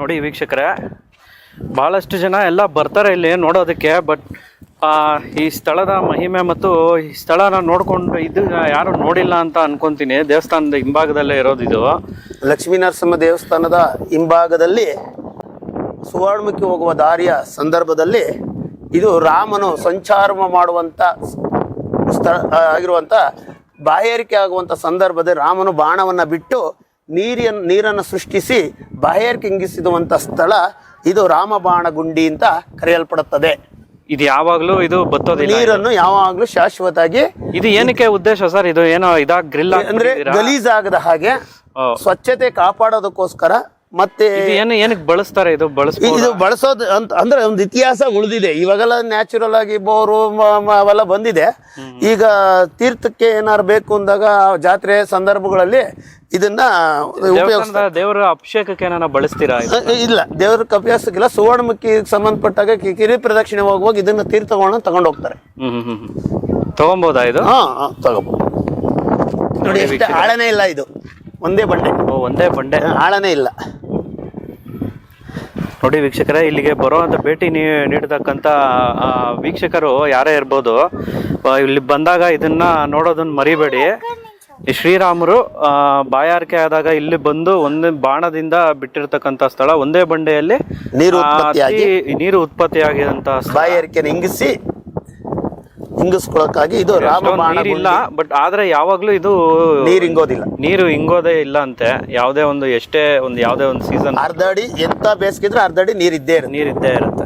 ನೋಡಿ ವೀಕ್ಷಕರೇ, ಬಹಳಷ್ಟು ಜನ ಎಲ್ಲ ಬರ್ತಾರೆ ಇಲ್ಲಿ ನೋಡೋದಕ್ಕೆ. ಬಟ್ ಈ ಸ್ಥಳದ ಮಹಿಮೆ ಮತ್ತು ಈ ಸ್ಥಳನ ನೋಡ್ಕೊಂಡು ಇದು ಯಾರು ನೋಡಿಲ್ಲ ಅಂತ ಅನ್ಕೊಂತೀನಿ. ದೇವಸ್ಥಾನದ ಹಿಂಭಾಗದಲ್ಲೇ ಇರೋದು ಇದು. ಲಕ್ಷ್ಮೀನರಸಿಂಹ ದೇವಸ್ಥಾನದ ಹಿಂಭಾಗದಲ್ಲಿ ಸುವರ್ಣಮುಖಿ ಹೋಗುವ ದಾರಿಯ ಸಂದರ್ಭದಲ್ಲಿ ಇದು ರಾಮನು ಸಂಚಾರ ಮಾಡುವಂಥ ಸ್ಥಳ ಆಗಿರುವಂಥ ಬಾಯಾರಿಕೆ ಆಗುವಂಥ ಸಂದರ್ಭದಲ್ಲಿ ರಾಮನು ಬಾಣವನ್ನು ಬಿಟ್ಟು ನೀರನ್ನು ಸೃಷ್ಟಿಸಿ ಬಾಯಾರಿಕೆ ಇಂಗಿಸಿರುವಂಥ ಸ್ಥಳ ಇದು ರಾಮಬಾಣ ಗುಂಡಿ ಅಂತ ಕರೆಯಲ್ಪಡುತ್ತದೆ. ಇದು ಯಾವಾಗ್ಲೂ ಇದು ಬತ್ತೋದಿಲ್ಲ, ನೀರನ್ನು ಯಾವಾಗ್ಲೂ ಶಾಶ್ವತವಾಗಿ. ಇದು ಏನಕ್ಕೆ ಉದ್ದೇಶ ಸರ್? ಇದು ಏನೋ ಇದಾಗ ಗ್ರಿಲ್ ಅಂದ್ರೆ ಗಲೀಜಾಗದ ಹಾಗೆ ಸ್ವಚ್ಛತೆ ಕಾಪಾಡೋದಕ್ಕೋಸ್ಕರ. ಮತ್ತೆ ಏನಕ್ಕೆ ಬಳಸ್ತಾರೆ? ಇದು ಬಳಸೋದು ಅಂತ ಅಂದ್ರೆ ಒಂದು ಇತಿಹಾಸ ಉಳಿದಿದೆ. ಇವಾಗೆಲ್ಲ ನ್ಯಾಚುರಲ್ ಆಗಿ ಬೋರು ಅವೆಲ್ಲ ಬಂದಿದೆ. ಈಗ ತೀರ್ಥಕ್ಕೆ ಏನಾರು ಬೇಕು ಅಂದಾಗ ಜಾತ್ರೆ ಸಂದರ್ಭಗಳಲ್ಲಿ ಇದನ್ನ ಉಪಯೋಗಿಸ್ತಾರೆ. ದೇವರ ಅಭಿಷೇಕಕ್ಕೆ ಏನಾರ ಬಳಸ್ತೀರಾ? ಇಲ್ಲ, ದೇವರ ಅಭ್ಯಾಸಕ್ಕಿಲ್ಲ. ಸುವರ್ಣಮುಖಿ ಸಂಬಂಧಪಟ್ಟಾಗ ಕಿರಿ ಪ್ರದಕ್ಷಿಣೆ ಹೋಗುವಾಗ ಇದನ್ನ ತೀರ್ಥಗಳನ್ನ ತಗೊಂಡು ಹೋಗ್ತಾರೆ. ತಗೊಬೋದಾ ಇದು? ತಗೋಬಹುದು. ನೋಡಿ, ಎಷ್ಟು ಆಳನೇ ಇಲ್ಲ, ಇದು ಒಂದೇ ಬಂಡೆ. ಒಂದೇ ಬಂಡೆ, ಆಳನೇ ಇಲ್ಲ. ನೋಡಿ ವೀಕ್ಷಕರೇ, ಇಲ್ಲಿಗೆ ಬರುವಂತ ಭೇಟಿ ನೀಡತಕ್ಕಂಥ ವೀಕ್ಷಕರು ಯಾರೇ ಇರ್ಬೋದು, ಇಲ್ಲಿ ಬಂದಾಗ ಇದನ್ನ ನೋಡೋದನ್ನ ಮರಿಬೇಡಿ. ಈ ಶ್ರೀರಾಮರು ಬಾಯಾರಿಕೆ ಆದಾಗ ಇಲ್ಲಿ ಬಂದು ಒಂದೇ ಬಾಣದಿಂದ ಬಿಟ್ಟಿರ್ತಕ್ಕಂಥ ಸ್ಥಳ, ಒಂದೇ ಬಂಡೆಯಲ್ಲಿ ನೀರು ಉತ್ಪತ್ತಿಯಾಗಿದಂತ ಬಾಯಾರಿಕೆನ ಹಿಂಗಿಸ್ಕೊಳಕ್ಕಾಗಿ ಇದು ರಾಮಬಾಣ ಇಲ್ಲ. ಬಟ್ ಆದ್ರೆ ಯಾವಾಗ್ಲೂ ಇದು ನೀರು ಹಿಂಗೋದೇ ಇಲ್ಲ ಅಂತೆ. ಯಾವುದೇ ಒಂದು ಯಾವುದೇ ಒಂದು ಸೀಸನ್ ಅರ್ಧ ಅಡಿ ಎಂತ ಬೇಸಿಗೆದ್ರೆ ಅರ್ಧ ಅಡಿ ನೀರಿದ್ದೇ ಇರುತ್ತೆ.